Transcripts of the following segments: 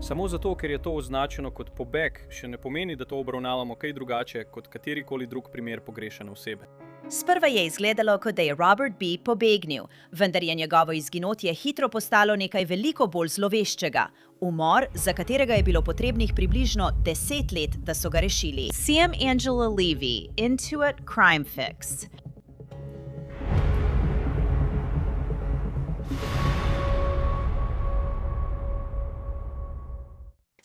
Samo zato, ker je to označeno kot pobeg, še ne pomeni, da to obravnavamo kaj drugače kot katerikoli drug primer pogrešane osebe. Sprva je izgledalo, kot da je Robert B. pobegnil, vendar je njegovo izginotje hitro postalo nekaj veliko bolj zloveščega. Umor, za katerega je bilo potrebnih približno 10 let, da so ga rešili. Sam Angela Levy, Intuit Crime Fix.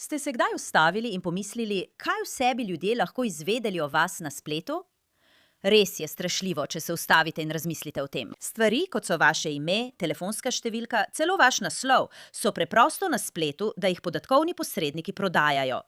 Ste se kdaj ustavili in pomislili, kaj vse bi ljudje lahko izvedeli o vas na spletu? Res je strašljivo, če se ustavite in razmislite o tem. Stvari, kot so vaše ime, telefonska številka, celo vaš naslov, so preprosto na spletu, da jih podatkovni posredniki prodajajo.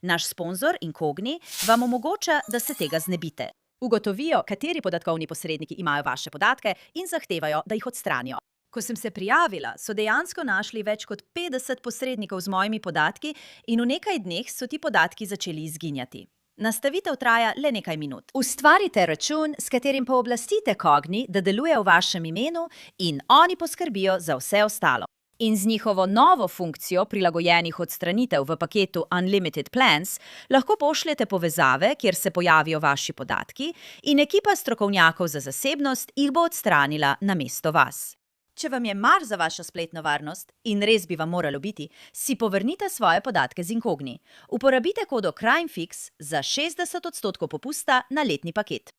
Naš sponzor Incogni vam omogoča, da se tega znebite. Ugotovijo, kateri podatkovni posredniki imajo vaše podatke in zahtevajo, da jih odstranijo. Ko sem se prijavila, so dejansko našli več kot 50 posrednikov z mojimi podatki in v nekaj dneh so ti podatki začeli izginjati. Nastavitev traja le nekaj minut. Ustvarite račun, s katerim pooblastite Cogni, da deluje v vašem imenu in oni poskrbijo za vse ostalo. In z njihovo novo funkcijo prilagojenih odstranitev v paketu Unlimited Plans lahko pošljete povezave, kjer se pojavijo vaši podatki in ekipa strokovnjakov za zasebnost jih bo odstranila namesto vas. Če vam je mar za vašo spletno varnost, in res bi vam moralo biti, si povrnite svoje podatke z Incogni. Uporabite kodo CrimeFix za 60% popusta na letni paket.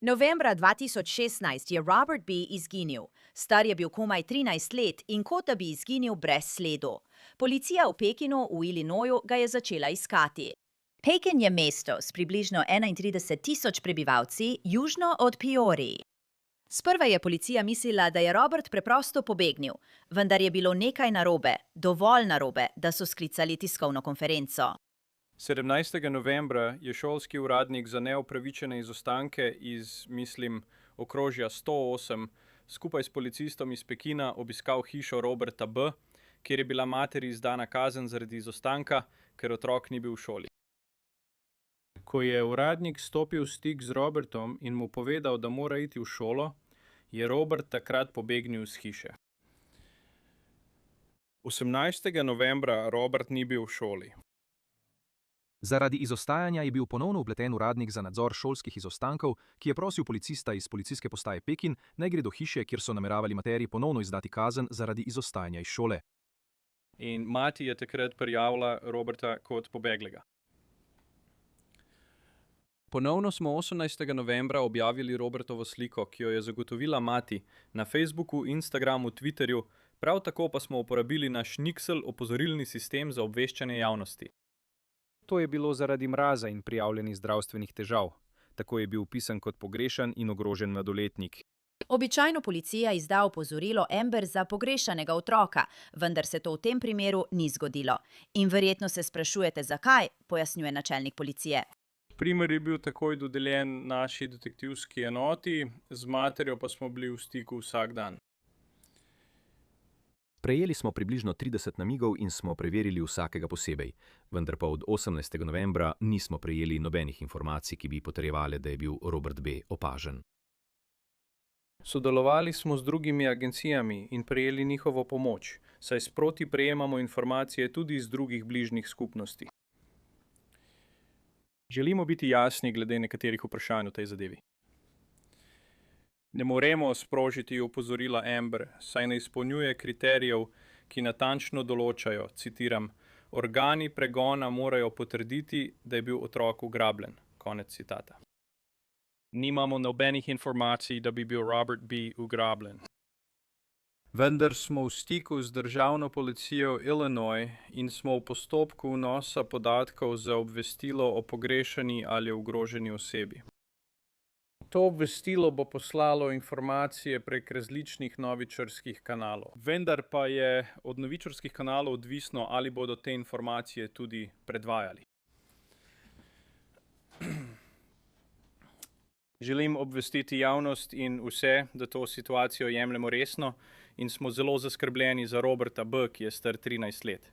Novembra 2016 je Robert B. izginil. Star je bil komaj 13 let in kot da bi izginil brez sledu. Policija v Pekinu v Illinoisu ga je začela iskati. Pekin je mesto s približno 31.000 prebivalci južno od Peorije. Sprva je policija mislila, da je Robert preprosto pobegnil, vendar je bilo nekaj narobe, dovolj narobe, da so sklicali tiskovno konferenco. 17. novembra je šolski uradnik za neopravičene izostanke iz, okrožja 108, skupaj s policistom iz Pekina obiskal hišo Roberta B., kjer je bila materi izdana kazen zaradi izostanka, ker otrok ni bil v šoli. Ko je uradnik stopil v stik z Robertom in mu povedal, da mora iti v šolo, je Robert takrat pobegnil iz hiše. 18. novembra Robert ni bil v šoli. Zaradi izostajanja je bil ponovno vpleten uradnik za nadzor šolskih izostankov, ki je prosil policista iz policijske postaje Pekin, naj gre do hiše, kjer so nameravali materi ponovno izdati kazen zaradi izostajanja iz šole. In mati je takrat prijavila Roberta kot pobeglega. Ponovno smo 18. novembra objavili Robertovo sliko, ki jo je zagotovila mati na Facebooku, Instagramu, Twitterju, prav tako pa smo uporabili naš Nixl opozorilni sistem za obveščanje javnosti. To je bilo zaradi mraza in prijavljenih zdravstvenih težav. Tako je bil vpisan kot pogrešan in ogrožen mladoletnik. Običajno policija izda opozorilo Amber za pogrešanega otroka, vendar se to v tem primeru ni zgodilo. In verjetno se sprašujete, zakaj, pojasnjuje načelnik policije. Primer je bil takoj dodeljen naši detektivski enoti, z materjo pa smo bili v stiku vsak dan. Prejeli smo približno 30 namigov in smo preverili vsakega posebej, vendar pa od 18. novembra nismo prejeli nobenih informacij, ki bi potrjevale, da je bil Robert B. opažen. Sodelovali smo z drugimi agencijami in prejeli njihovo pomoč, saj sproti prejemamo informacije tudi iz drugih bližnjih skupnosti. Želimo biti jasni glede nekaterih vprašanj v tej zadevi. Ne moremo sprožiti opozorila Amber, saj ne izpolnjuje kriterijev, ki natančno določajo, citiram, organi pregona morajo potrditi, da je bil otrok ugrabljen. Konec citata. Nimamo nobenih informacij, da bi bil Robert B. ugrabljen. Vendar smo v stiku z državno policijo Illinois in smo v postopku vnosa podatkov za obvestilo o pogrešani ali ogroženi osebi. To obvestilo bo poslalo informacije prek različnih novičarskih kanalov. Vendar pa je od novičarskih kanalov odvisno, ali bodo te informacije tudi predvajali. Želim obvestiti javnost in vse, da to situacijo jemljemo resno in smo zelo zaskrbljeni za Roberta B., ki je star 13 let.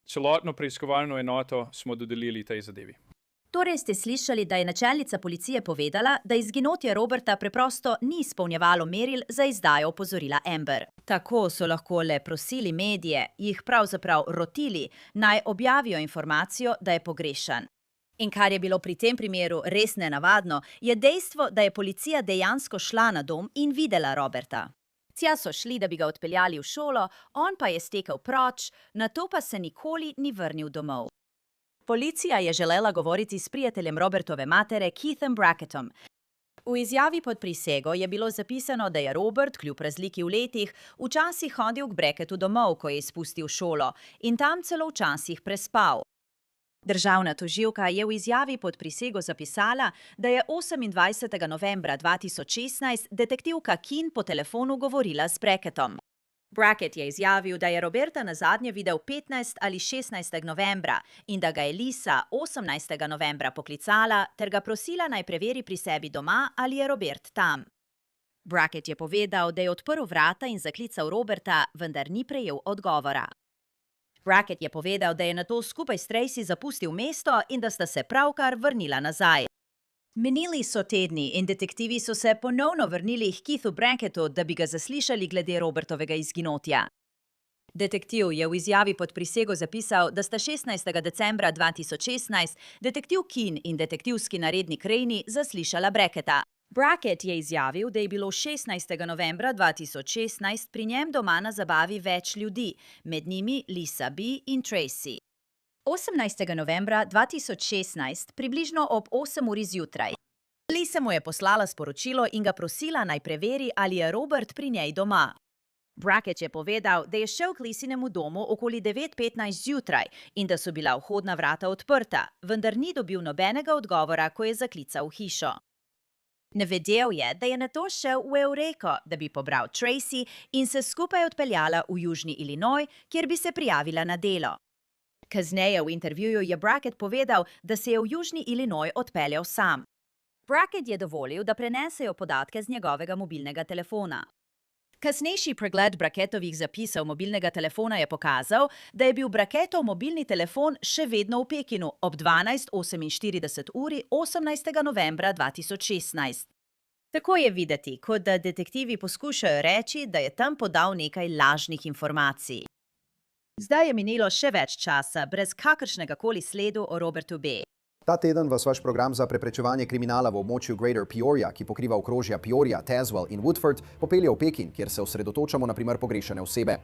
Celotno preiskovalno enoto smo dodelili tej zadevi. Torej ste slišali, da je načelnica policije povedala, da izginotje Roberta preprosto ni izpolnjevalo meril za izdajo opozorila Amber. Tako so lahko le prosili medije, jih pravzaprav rotili, naj objavijo informacijo, da je pogrešan. In kar je bilo pri tem primeru res nenavadno, je dejstvo, da je policija dejansko šla na dom in videla Roberta. Tja so šli, da bi ga odpeljali v šolo, on pa je stekel proč, nato pa se nikoli ni vrnil domov. Policija je želela govoriti s prijateljem Robertove matere Keithem Bracketom. V izjavi pod prisego je bilo zapisano, da je Robert, kljub razliki v letih, včasih hodil k Brackettu domov, ko je izpustil šolo, in tam celo včasih prespal. Državna tožilka je v izjavi pod prisego zapisala, da je 28. novembra 2016 detektivka Keane po telefonu govorila s Brackettom. Brackett je izjavil, da je Roberta nazadnje videl 15 ali 16. novembra in da ga je Lisa 18. novembra poklicala ter ga prosila, naj preveri pri sebi doma, ali je Robert tam. Brackett je povedal, da je odprl vrata in zaklical Roberta, vendar ni prejel odgovora. Brackett je povedal, da je nato skupaj s Tracy zapustil mesto in da sta se pravkar vrnila nazaj. Minili so tedni in detektivi so se ponovno vrnili k Keithu Brackettu, da bi ga zaslišali glede Robertovega izginotja. Detektiv je v izjavi pod prisego zapisal, da sta 16. decembra 2016 detektiv Keane in detektivski narednik Rainey zaslišala Bracketta. Brackett je izjavil, da je bilo 16. novembra 2016 pri njem doma na zabavi več ljudi, med njimi Lisa B. in Tracy. 18. novembra 2016, približno ob 8 uri zjutraj. Lisa mu je poslala sporočilo in ga prosila, naj preveri, ali je Robert pri njej doma. Brackett je povedal, da je šel k Lisinemu domu okoli 9:15 zjutraj in da so bila vhodna vrata odprta, vendar ni dobil nobenega odgovora, ko je zaklical v hišo. Navedel je, da je nato šel v Eureko, da bi pobral Tracy in se skupaj odpeljala v Južni Illinois, kjer bi se prijavila na delo. Kasneje v intervjuju je Brackett povedal, da se je v Južni Illinois odpeljal sam. Brackett je dovolil, da prenesejo podatke z njegovega mobilnega telefona. Kasnejši pregled Brackettovih zapisov mobilnega telefona je pokazal, da je bil Brackettov mobilni telefon še vedno v Pekinu ob 12:48 uri 18. novembra 2016. Tako je videti, kot da detektivi poskušajo reči, da je tam podal nekaj lažnih informacij. Zdaj je minilo še več časa, brez kakršnega koli sledu o Robertu B. Ta teden vas vaš program za preprečevanje kriminala v območju Greater Peoria, ki pokriva okrožja Peoria, Tazewell in Woodford, popelje v Pekin, kjer se osredotočamo na primer pogrešane osebe.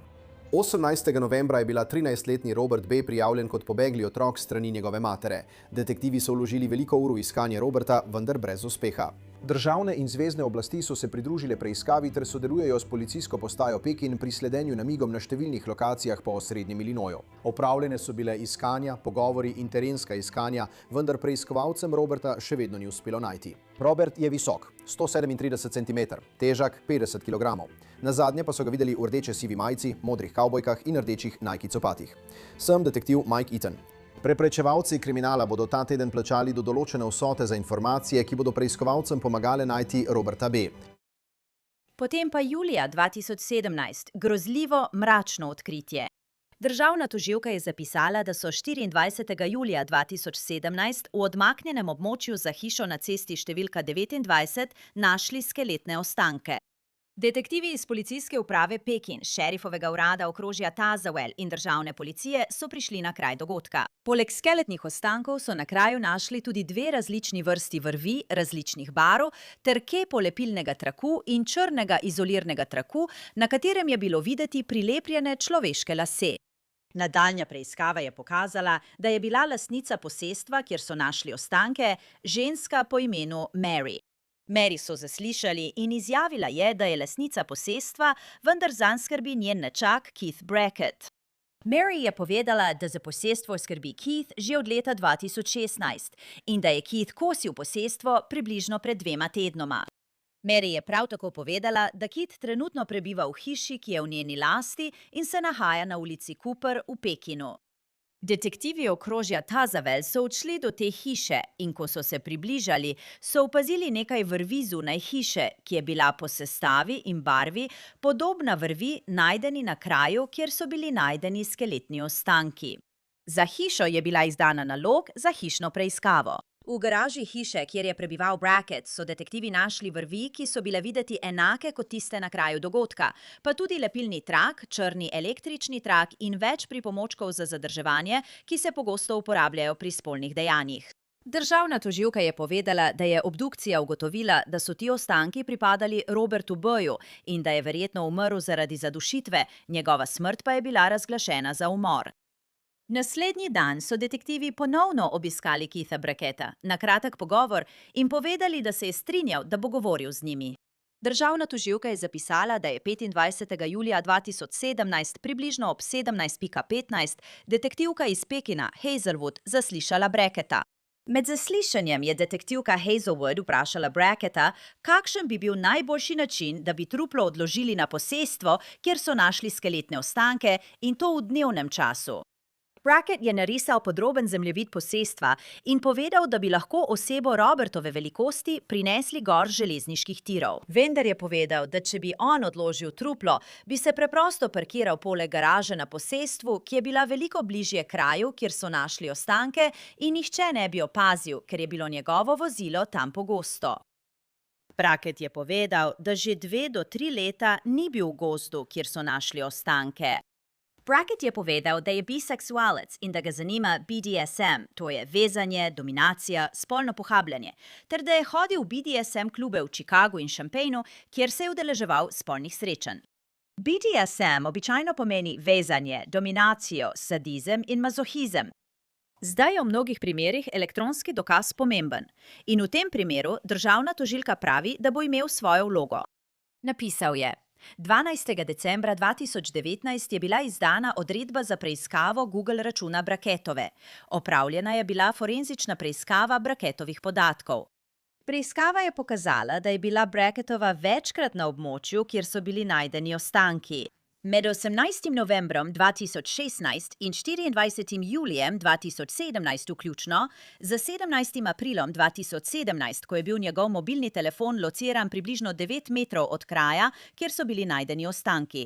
18. novembra je bila 13-letni Robert B. prijavljen kot pobegli otrok strani njegove matere. Detektivi so vložili veliko ur v iskanje Roberta, vendar brez uspeha. Državne in zvezne oblasti so se pridružile preiskavi ter sodelujejo s policijsko postajo Pekin pri sledenju namigom na številnih lokacijah po osrednjem Illinoisu. Opravljene so bile iskanja, pogovori in terenska iskanja, vendar preiskovalcem Roberta še vedno ni uspelo najti. Robert je visok, 137 cm, težak 50 kg. Nazadnje pa so ga videli v rdeče sivi majici, modrih kavbojkah in rdečih Nike copatih. Sem detektiv Mike Eaton. Preprečevalci kriminala bodo ta teden plačali do določene vsote za informacije, ki bodo preiskovalcem pomagale najti Roberta B. Potem pa julija 2017, grozljivo, mračno odkritje. Državna tožilka je zapisala, da so 24. julija 2017 v odmaknjenem območju za hišo na cesti številka 29 našli skeletne ostanke. Detektivi iz policijske uprave Pekin, šerifovega urada okrožja Tazewell in državne policije so prišli na kraj dogodka. Poleg skeletnih ostankov so na kraju našli tudi 2 različni vrsti vrvi različnih barv ter kepo lepilnega traku in črnega izolirnega traku, na katerem je bilo videti prilepljene človeške lase. Nadaljnja preiskava je pokazala, da je bila lastnica posestva, kjer so našli ostanke, ženska po imenu Mary. Mary so zaslišali in izjavila je, da je lastnica posestva, vendar zanj skrbi njen nečak Keith Brackett. Mary je povedala, da za posestvo skrbi Keith že od leta 2016 in da je Keith kosil posestvo približno pred 2 tednoma. Mary je prav tako povedala, da Keith trenutno prebiva v hiši, ki je v njeni lasti in se nahaja na ulici Cooper v Pekinu. Detektivi okrožja Tazewell so odšli do te hiše in ko so se približali, so opazili nekaj vrvi zunaj hiše, ki je bila po sestavi in barvi podobna vrvi najdeni na kraju, kjer so bili najdeni skeletni ostanki. Za hišo je bila izdana nalog za hišno preiskavo. V garaži hiše, kjer je prebival Brackett, so detektivi našli vrvi, ki so bile videti enake kot tiste na kraju dogodka, pa tudi lepilni trak, črni električni trak in več pripomočkov za zadrževanje, ki se pogosto uporabljajo pri spolnih dejanjih. Državna tožilka je povedala, da je obdukcija ugotovila, da so ti ostanki pripadali Robertu B.-ju in da je verjetno umrl zaradi zadušitve, njegova smrt pa je bila razglašena za umor. Naslednji dan so detektivi ponovno obiskali Keitha Bracketta na kratek pogovor in povedali, da se je strinjal, da bo govoril z njimi. Državna tožilka je zapisala, da je 25. julija 2017 približno ob 17:15 detektivka iz Pekina Hazelwood zaslišala Bracketta. Med zaslišanjem je detektivka Hazelwood vprašala Bracketta, kakšen bi bil najboljši način, da bi truplo odložili na posestvo, kjer so našli skeletne ostanke, in to v dnevnem času. Brackett je narisal podroben zemljevid posestva in povedal, da bi lahko osebo Robertove velikosti prinesli gor železniških tirov. Vendar je povedal, da če bi on odložil truplo, bi se preprosto parkiral poleg garaže na posestvu, ki je bila veliko bližje kraju, kjer so našli ostanke, in nihče ne bi opazil, ker je bilo njegovo vozilo tam pogosto. Brackett je povedal, da že 2 do 3 leta ni bil v gozdu, kjer so našli ostanke. Brackett je povedal, da je biseksualec in da ga zanima BDSM, to je vezanje, dominacija, spolno pohabljanje, ter da je hodil v BDSM klube v Chicagu in Champaignu, kjer se je udeleževal spolnih srečanj. BDSM običajno pomeni vezanje, dominacijo, sadizem in mazohizem. Zdaj je v mnogih primerih elektronski dokaz pomemben in v tem primeru državna tožilka pravi, da bo imel svojo vlogo. Napisal je: 12. decembra 2019 je bila izdana odredba za preiskavo Google računa Brackettove. Opravljena je bila forenzična preiskava Brackettovih podatkov. Preiskava je pokazala, da je bila Brackettova večkrat na območju, kjer so bili najdeni ostanki. Med 18. novembrom 2016 in 24. julijem 2017 vključno, za 17. aprilom 2017, ko je bil njegov mobilni telefon lociran približno 9 metrov od kraja, kjer so bili najdeni ostanki.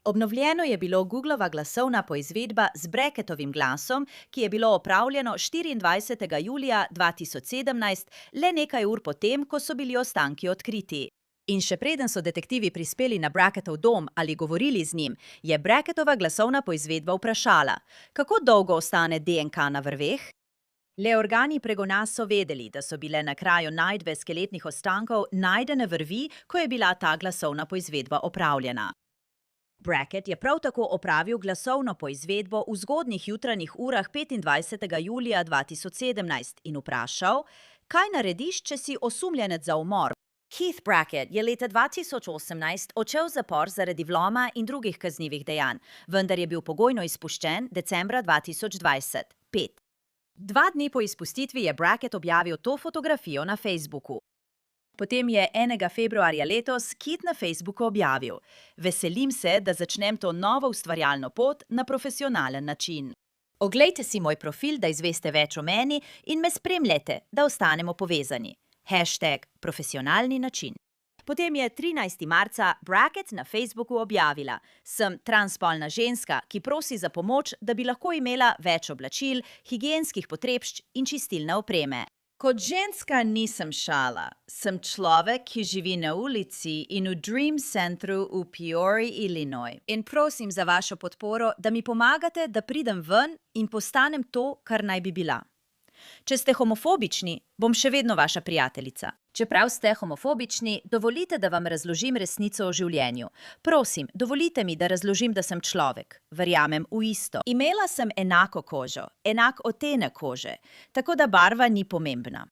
Obnovljeno je bilo Googlova glasovna poizvedba z Brackettovim glasom, ki je bilo opravljeno 24. julija 2017, le nekaj ur potem, ko so bili ostanki odkriti. In še preden so detektivi prispeli na Brackettov dom ali govorili z njim, je Brackettova glasovna poizvedba vprašala, kako dolgo ostane DNK na vrveh? Le organi pregona so vedeli, da so bile na kraju najdbe skeletnih ostankov najdene vrvi, ko je bila ta glasovna poizvedba opravljena. Brackett je prav tako opravil glasovno poizvedbo v zgodnjih jutranjih urah 25. julija 2017 in vprašal, kaj narediš, če si osumljenec za umor? Keith Brackett je leta 2018 odšel v zapor zaradi vloma in drugih kaznivih dejanj, vendar je bil pogojno izpuščen decembra 2020. 5. 2 dni po izpustitvi je Brackett objavil to fotografijo na Facebooku. Potem je 1. februarja letos Keith na Facebooku objavil: "Veselim se, da začnem to novo ustvarjalno pot na profesionalen način. Oglejte si moj profil, da izveste več o meni in me spremljajte, da ostanemo povezani. #profesionalni način." Potem je 13. marca Brackett na Facebooku objavila: "Sem transspolna ženska, ki prosi za pomoč, da bi lahko imela več oblačil, higienskih potrebšč in čistilne opreme. Kot ženska nisem šala, sem človek, ki živi na ulici in v Dream Centru v Peoria, Illinois. In prosim za vašo podporo, da mi pomagate, da pridem ven in postanem to, kar naj bi bila. Če ste homofobični, bom še vedno vaša prijateljica. Čeprav ste homofobični, dovolite, da vam razložim resnico o življenju. Prosim, dovolite mi, da razložim, da sem človek. Verjamem v isto. Imela sem enako kožo, enak odtenek kože, tako da barva ni pomembna.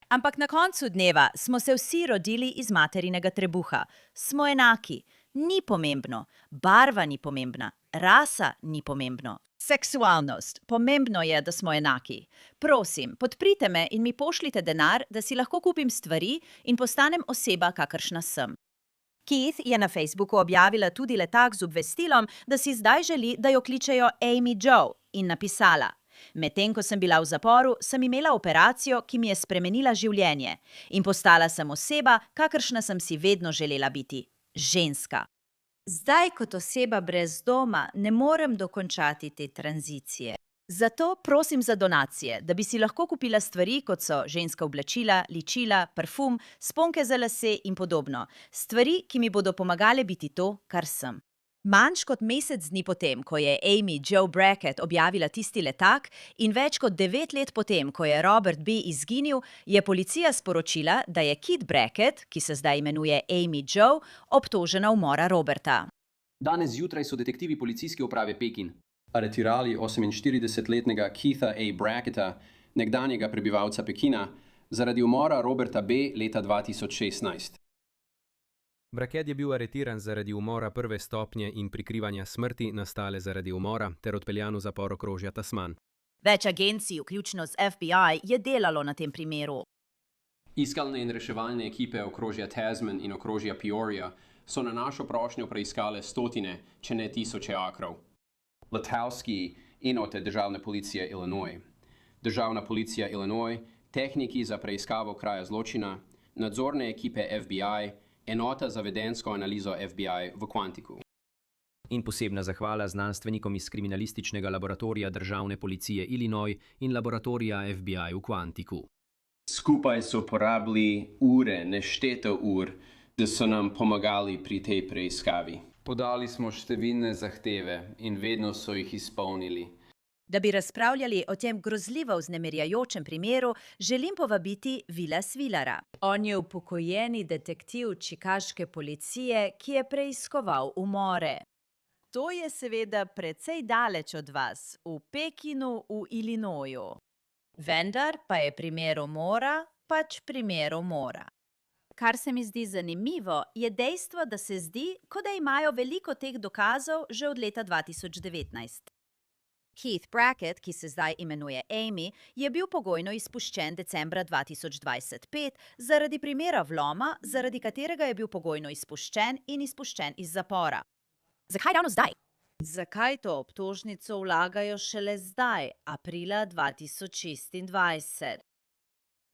Ampak na koncu dneva smo se vsi rodili iz materinega trebuha. Smo enaki. Ni pomembno. Barva ni pomembna. Rasa ni pomembno. Seksualnost. Pomembno je, da smo enaki. Prosim, podprite me in mi pošljite denar, da si lahko kupim stvari in postanem oseba, kakršna sem." Keith je na Facebooku objavila tudi letak z obvestilom, da si zdaj želi, da jo kličejo Amy Joe, in napisala: "Medtem ko sem bila v zaporu, sem imela operacijo, ki mi je spremenila življenje in postala sem oseba, kakršna sem si vedno želela biti. Ženska. Zdaj kot oseba brez doma ne morem dokončati te tranzicije. Zato prosim za donacije, da bi si lahko kupila stvari, kot so ženska oblačila, ličila, parfum, sponke za lase in podobno. Stvari, ki mi bodo pomagale biti to, kar sem. Manj kot mesec dni potem, ko je Amy Jo Brackett objavila tisti letak in več kot 9 let potem, ko je Robert B. izginil, je policija sporočila, da je Kit Brackett, ki se zdaj imenuje Amy Jo, obtožena umora Roberta. Danes zjutraj so detektivi policijske uprave Pekin aretirali 48-letnega Keitha A. Bracketta, nekdanjega prebivalca Pekina, zaradi umora Roberta B. leta 2016. Brackett je bil aretiran zaradi umora prve stopnje in prikrivanja smrti nastale zaradi umora ter odpeljan v zapor okrožja Tasman. Več agencij, vključno z FBI, je delalo na tem primeru. Iskalne in reševalne ekipe okrožja Tasman in okrožja Peoria so na našo prošnjo preiskale stotine, če ne tisoče akrov. Letowski enote Državne policije Illinois, Državna policija Illinois, tehniki za preiskavo kraja zločina, nadzorne ekipe FBI, enota za vedensko analizo FBI v Quanticu. In posebna zahvala znanstvenikom iz kriminalističnega laboratorija Državne policije Illinois in laboratorija FBI v Quanticu. Skupaj so porabili ure, nešteto ur, da so nam pomagali pri tej preiskavi. Podali smo številne zahteve in vedno so jih izpolnili. Da bi razpravljali o tem grozljivo vznemirjajočem primeru, želim povabiti Willis Willara. On je upokojeni detektiv čikaške policije, ki je preiskoval umore. To je seveda precej daleč od vas, v Pekinu v Illinoisu. Vendar pa je primer umora pač primer umora. Kar se mi zdi zanimivo, je dejstvo, da se zdi, kot da imajo veliko teh dokazov že od leta 2019. Keith Brackett, ki se zdaj imenuje Amy, je bil pogojno izpuščen decembra 2025 zaradi primera vloma, zaradi katerega je bil pogojno izpuščen in izpuščen iz zapora. Zakaj ravno zdaj? Zakaj to obtožnico vlagajo šele zdaj, aprila 2026?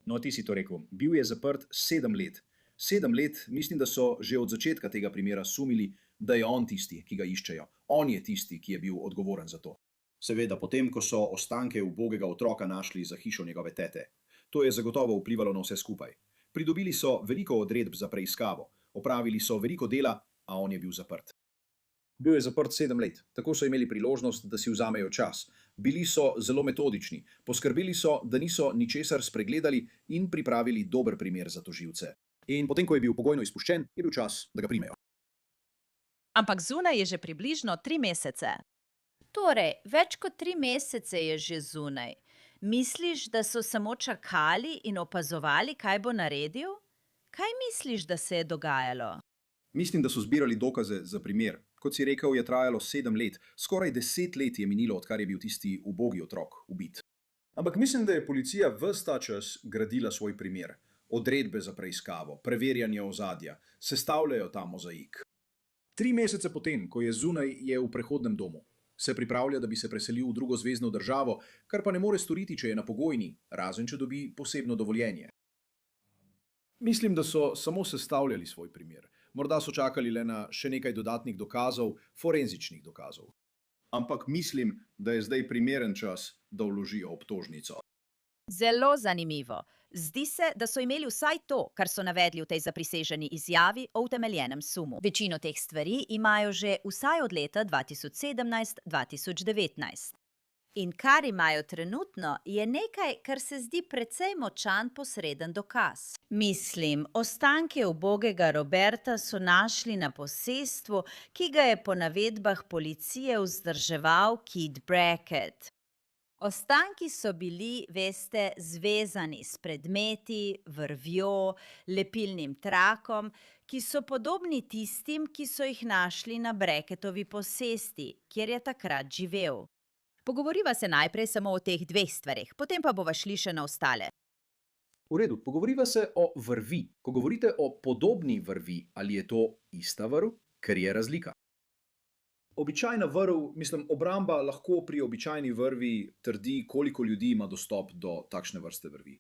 No, ti si to rekel. Bil je zaprt 7 let. 7 let, mislim, da so že od začetka tega primera sumili, da je on tisti, ki ga iščejo. On je tisti, ki je bil odgovoren za to. Seveda, potem, ko so ostanke ubogega otroka našli za hišo njegove tete. To je zagotovo vplivalo na vse skupaj. Pridobili so veliko odredb za preiskavo, opravili so veliko dela, a on je bil zaprt. Bil je zaprt 7 let, tako so imeli priložnost, da si vzamejo čas. Bili so zelo metodični, poskrbeli so, da niso ničesar spregledali in pripravili dober primer za tožilce. In potem, ko je bil pogojno izpuščen, je bil čas, da ga primejo. Ampak zunaj je že približno 3 mesece. Torej, več kot 3 mesece je že zunaj. Misliš, da so samo čakali in opazovali, kaj bo naredil? Kaj misliš, da se je dogajalo? Mislim, da so zbirali dokaze za primer. Kot si rekel, je trajalo 7 let. Skoraj 10 let je minilo, odkar je bil tisti ubogi otrok ubit. Ampak mislim, da je policija ves ta čas gradila svoj primer. Odredbe za preiskavo, preverjanje ozadja, sestavljajo ta mozaik. 3 mesece potem, ko je zunaj, je v prehodnem domu. Se pripravlja, da bi se preselil v drugo zvezno državo, kar pa ne more storiti, če je na pogojni, razen če dobi posebno dovoljenje. Mislim, da so samo sestavljali svoj primer. Morda so čakali le na še nekaj dodatnih dokazov, forenzičnih dokazov. Ampak mislim, da je zdaj primeren čas, da vložijo obtožnico. Zelo zanimivo. Zdi se, da so imeli vsaj to, kar so navedli v tej zapriseženi izjavi o utemeljenem sumu. Večino teh stvari imajo že vsaj od leta 2017-2019. In kar imajo trenutno, je nekaj, kar se zdi precej močan posreden dokaz. Mislim, ostanke ubogega Roberta so našli na posestvu, ki ga je po navedbah policije vzdrževal Kit Brackett. Ostanki so bili, veste, zvezani s predmeti, vrvjo, lepilnim trakom, ki so podobni tistim, ki so jih našli na Brackettovi posesti, kjer je takrat živel. Pogovoriva se najprej samo o teh 2 stvareh, potem pa bova šli še na ostale. V redu, pogovoriva se o vrvi. Ko govorite o podobni vrvi, ali je to ista vrv, ker je razlika. Običajna vrv, mislim, obramba lahko pri običajni vrvi trdi, koliko ljudi ima dostop do takšne vrste vrvi.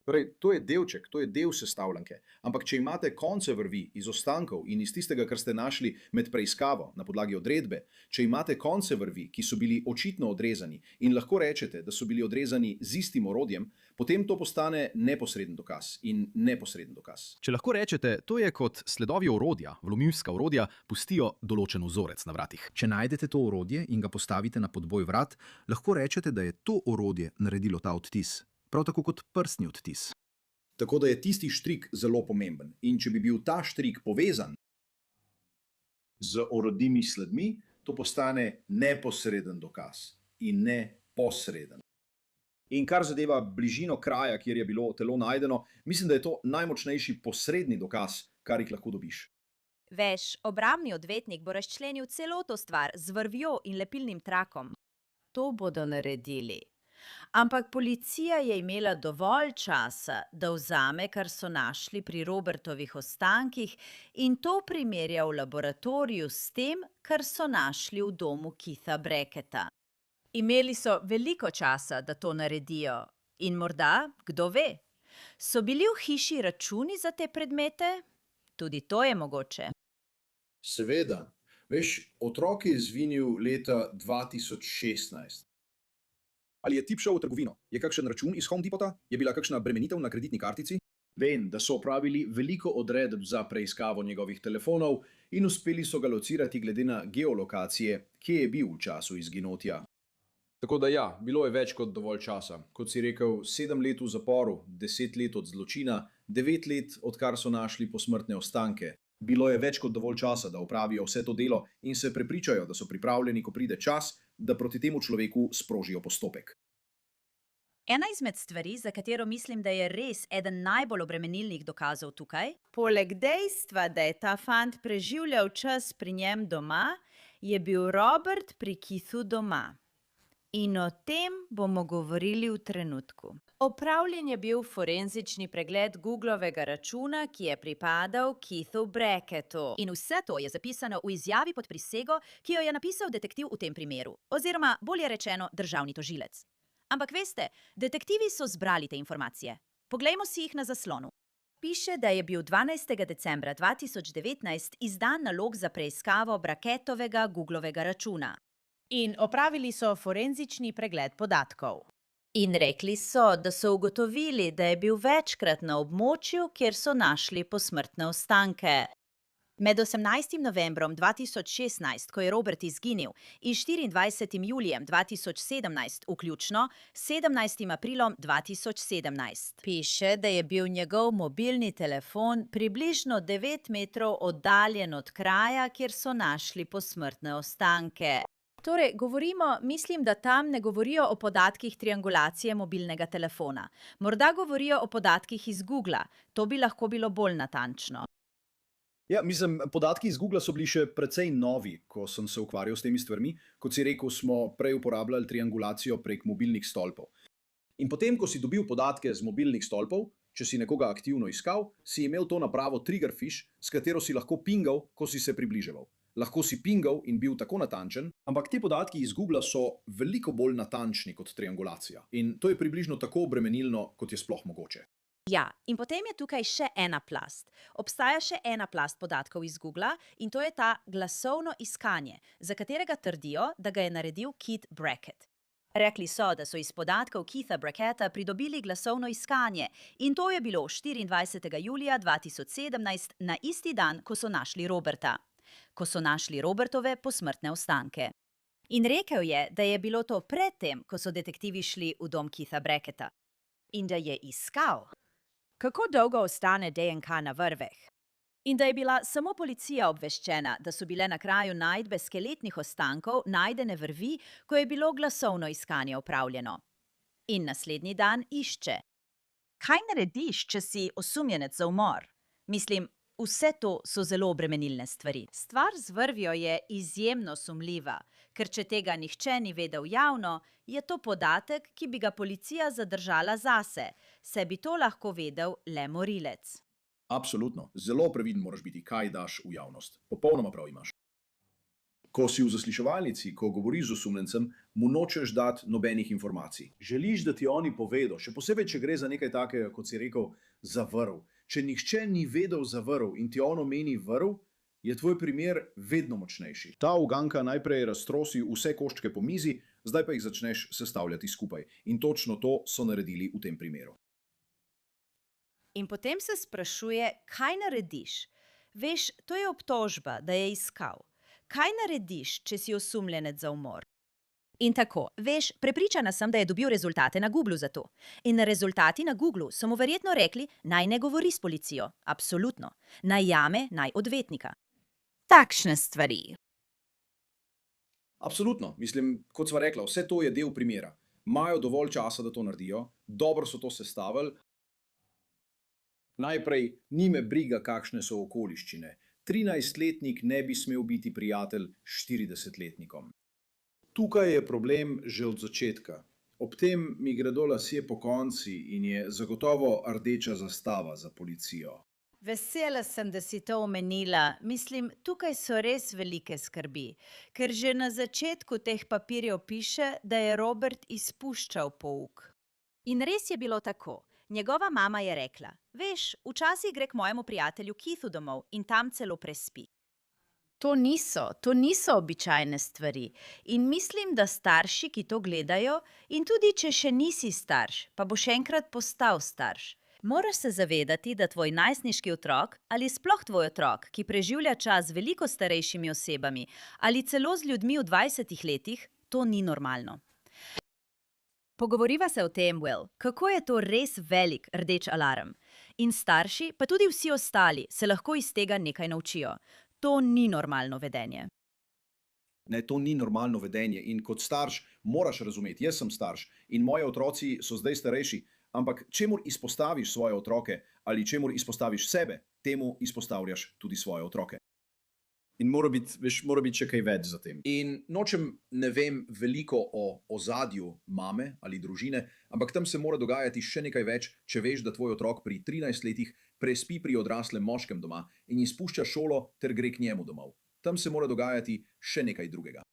Torej, to je delček, to je del sestavljanke. Ampak če imate konce vrvi iz ostankov in iz tistega, kar ste našli med preiskavo na podlagi odredbe, če imate konce vrvi, ki so bili očitno odrezani in lahko rečete, da so bili odrezani z istim orodjem, potem to postane neposreden dokaz in neposreden dokaz. Če lahko rečete, to je kot sledovi orodja, vlomilska orodja, pustijo določen vzorec na vratih. Če najdete to orodje in ga postavite na podboj vrat, lahko rečete, da je to orodje naredilo ta odtis. Prav tako kot prstni odtis. Tako da je tisti štrik zelo pomemben. In če bi bil ta štrik povezan z orodnimi sledmi, to postane neposreden dokaz in ne posreden. In kar zadeva bližino kraja, kjer je bilo telo najdeno, mislim, da je to najmočnejši posredni dokaz, kar jih lahko dobiš. Veš, obrambni odvetnik bo razčlenil celo to stvar z vrvjo in lepilnim trakom. To bodo naredili. Ampak policija je imela dovolj časa, da vzame, kar so našli pri Robertovih ostankih in to primerja v laboratoriju s tem, kar so našli v domu Keitha Bracketta. Imeli so veliko časa, da to naredijo. In morda, kdo ve, so bili v hiši računi za te predmete? Tudi to je mogoče. Seveda. Veš, otrok je izginil leta 2016. Ali je tip šel v trgovino? Je kakšen račun iz Home Depota? Je bila kakšna bremenitev na kreditni kartici? Vem, da so opravili veliko odredb za preiskavo njegovih telefonov in uspeli so ga locirati glede na geolokacije, kje je bil v času izginotja. Tako da ja, bilo je več kot dovolj časa. Kot si rekel, 7 let v zaporu, 10 let od zločina, 9 let, odkar so našli posmrtne ostanke. Bilo je več kot dovolj časa, da opravijo vse to delo in se prepričajo, da so pripravljeni, ko pride čas, da proti temu človeku sprožijo postopek. Ena izmed stvari, za katero mislim, da je res eden najbolj obremenilnih dokazov tukaj, poleg dejstva, da je ta fant preživljal čas pri njem doma, je bil Robert pri Keithu doma. In o tem bomo govorili v trenutku. Opravljen je bil forenzični pregled Googlovega računa, ki je pripadal Keithu Brackettu. In vse to je zapisano v izjavi pod prisego, ki jo je napisal detektiv v tem primeru, oziroma bolje rečeno državni tožilec. Ampak veste, detektivi so zbrali te informacije. Poglejmo si jih na zaslonu. Piše, da je bil 12. decembra 2019 izdan nalog za preiskavo Brackettovega Googlovega računa. In opravili so forenzični pregled podatkov. In rekli so, da so ugotovili, da je bil večkrat na območju, kjer so našli posmrtne ostanke. Med 18. novembrom 2016, ko je Robert izginil, in 24. julijem 2017, vključno 17. aprilom 2017. Piše, da je bil njegov mobilni telefon približno 9 metrov oddaljen od kraja, kjer so našli posmrtne ostanke. Torej, mislim, da tam ne govorijo o podatkih triangulacije mobilnega telefona. Morda govorijo o podatkih iz Googla. To bi lahko bilo bolj natančno. Ja, mislim, podatki iz Googla so bili še precej novi, ko sem se ukvarjal s temi stvarmi. Kot si rekel, smo prej uporabljali triangulacijo prek mobilnih stolpov. In potem, ko si dobil podatke z mobilnih stolpov, če si nekoga aktivno iskal, si imel to napravo Triggerfish, s katero si lahko pingal, ko si se približeval. Lahko si pingal in bil tako natančen, ampak ti podatki iz Googla so veliko bolj natančni kot triangulacija. In to je približno tako obremenilno, kot je sploh mogoče. Ja, in potem je tukaj še ena plast. Obstaja še ena plast podatkov iz Googla in to je ta glasovno iskanje, za katerega trdijo, da ga je naredil Keith Brackett. Rekli so, da so iz podatkov Keitha Bracketta pridobili glasovno iskanje in to je bilo 24. julija 2017 na isti dan, ko so našli Roberta. Ko so našli Robertove posmrtne ostanke. In rekel je, da je bilo to predtem, ko so detektivi šli v dom Keitha Bracketta. In da je iskal, kako dolgo ostane DNK na vrveh. In da je bila samo policija obveščena, da so bile na kraju najdbe skeletnih ostankov najdene vrvi, ko je bilo glasovno iskanje opravljeno. In naslednji dan išče. Kaj narediš, če si osumljenec za umor? Mislim, vse to so zelo obremenilne stvari. Stvar z vrvjo je izjemno sumljiva, ker če tega nihče ni vedel javno, je to podatek, ki bi ga policija zadržala zase, saj bi to lahko vedel le morilec. Absolutno. Zelo previden moraš biti, kaj daš v javnost. Popolnoma prav imaš. Ko si v zasliševalnici, ko govoriš z osumljencem, mu nočeš dati nobenih informacij. Želiš, da ti oni povedo, še posebej, če gre za nekaj takega, kot si rekel, za vrv. Če nihče ni vedel za vrv in ti on omeni vrv, je tvoj primer vedno močnejši. Ta uganka najprej raztrosi vse koščke po mizi, zdaj pa jih začneš sestavljati skupaj. In točno to so naredili v tem primeru. In potem se sprašuje, kaj narediš. Veš, to je obtožba, da je iskal. Kaj narediš, če si osumljenec za umor? In tako, veš, prepričana sem, da je dobil rezultate na Googlu za to. In rezultati na Googlu so mu verjetno rekli, naj ne govori s policijo. Absolutno. Naj jame, naj odvetnika. Takšne stvari. Absolutno. Mislim, kot sva rekla, vse to je del primera. Imajo dovolj časa, da to naredijo, dobro so to sestavili. Najprej, ni me briga, kakšne so okoliščine. 13-letnik ne bi smel biti prijatelj 40-letnikom. Tukaj je problem že od začetka. Ob tem mi gredo lasje pokonci in je zagotovo rdeča zastava za policijo. Vesela sem, da si to omenila. Mislim, tukaj so res velike skrbi, ker že na začetku teh papirjev piše, da je Robert izpuščal pouk. In res je bilo tako. Njegova mama je rekla, veš, včasih gre k mojemu prijatelju Keithu domov in tam celo prespi. To niso običajne stvari. In mislim, da starši, ki to gledajo, in tudi če še nisi starš, pa boš enkrat postal starš. Moraš se zavedati, da tvoj najstniški otrok ali sploh tvoj otrok, ki preživlja čas z veliko starejšimi osebami ali celo z ljudmi v 20 letih, to ni normalno. Pogovoriva se o tem, Will, kako je to res velik rdeč alarm. In starši, pa tudi vsi ostali, se lahko iz tega nekaj naučijo. To ni normalno vedenje. Ne, to ni normalno vedenje in kot starš moraš razumeti, jaz sem starš in moji otroci so zdaj starejši, ampak čemur izpostaviš svoje otroke ali čemur izpostaviš sebe, temu izpostavljaš tudi svoje otroke. In mora biti še kaj več za tem. In nočem, ne vem veliko o ozadju mame ali družine, ampak tam se mora dogajati še nekaj več, če veš, da tvoj otrok pri 13 letih prespi pri odraslem moškem doma in izpušča šolo ter gre k njemu domov. Tam se mora dogajati še nekaj drugega.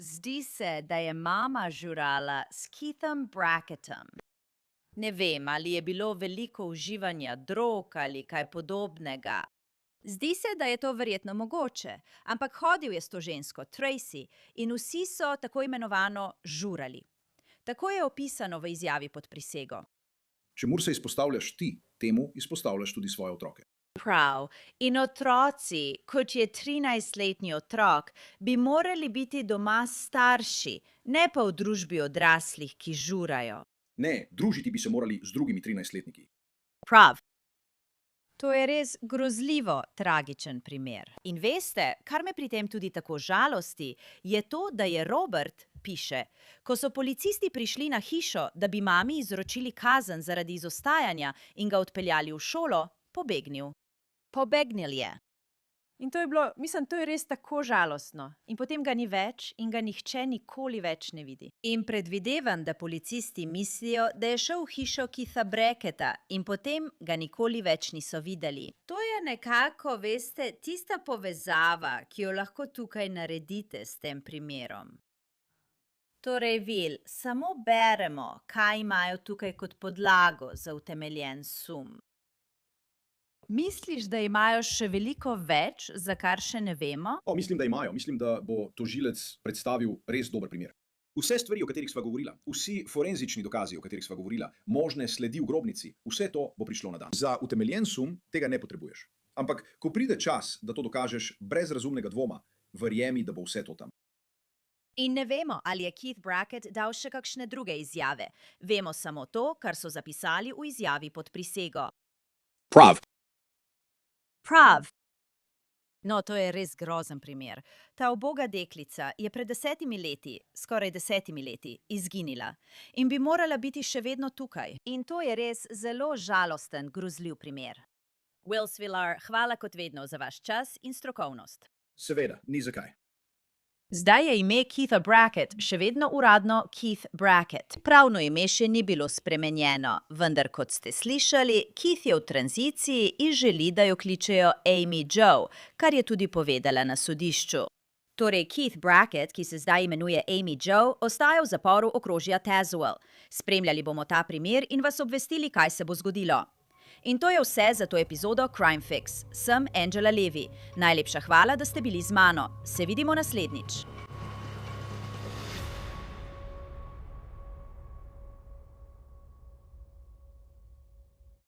Zdi se, da je mama žurala s Keithom Bracketom. Ne vem, ali je bilo veliko uživanja drog ali kaj podobnega. Zdi se, da je to verjetno mogoče, ampak hodil je s to žensko, Tracy, in vsi so tako imenovano žurali. Tako je opisano v izjavi pod prisego. Čemur se izpostavljaš ti, temu izpostavljaš tudi svoje otroke. Prav. In otroci, kot je 13-letni otrok, bi morali biti doma starši, ne pa v družbi odraslih, ki žurajo. Ne, družiti bi se morali z drugimi 13-letniki. Prav. To je res grozljivo tragičen primer. In veste, kar me pri tem tudi tako žalosti, je to, da je Robert, piše, ko so policisti prišli na hišo, da bi mami izročili kazen zaradi izostajanja in ga odpeljali v šolo, pobegnil. Pobegnil je. In to je bilo, mislim, to je res tako žalostno. In potem ga ni več in ga nihče nikoli več ne vidi. In predvidevam, da policisti mislijo, da je šel v hišo Keitha Bracketa in potem ga nikoli več niso videli. To je nekako, veste, tista povezava, ki jo lahko tukaj naredite s tem primerom. Torej, Will, samo beremo, kaj imajo tukaj kot podlago za utemeljen sum. Misliš, da imajo še veliko več, za kar še ne vemo? Mislim, da imajo. Mislim, da bo tožilec predstavil res dober primer. Vse stvari, o katerih sva govorila, vsi forenzični dokazi, o katerih sva govorila, možne sledi v grobnici, vse to bo prišlo na dan. Za utemeljen sum tega ne potrebuješ. Ampak, ko pride čas, da to dokažeš brez razumnega dvoma, verjemi, da bo vse to tam. In ne vemo, ali je Keith Brackett dal še kakšne druge izjave. Vemo samo to, kar so zapisali v izjavi pod prisego. Prav. No, to je res grozen primer. Ta uboga deklica je pred 10 leti, skoraj 10 leti, izginila in bi morala biti še vedno tukaj. In to je res zelo žalosten, grozljiv primer. Will Svilar, hvala kot vedno za vaš čas in strokovnost. Seveda, ni zakaj. Zdaj je ime Keitha Brackett še vedno uradno Keith Brackett. Pravno ime še ni bilo spremenjeno, vendar kot ste slišali, Keith je v tranziciji in želi, da jo kličejo Amy Jo, kar je tudi povedala na sodišču. Torej Keith Brackett, ki se zdaj imenuje Amy Jo, ostaja v zaporu okrožja Tazewell. Spremljali bomo ta primer in vas obvestili, kaj se bo zgodilo. In to je vse za to epizodo Crime Fix. Sem Angela Levy. Najlepša hvala, da ste bili z mano. Se vidimo naslednjič.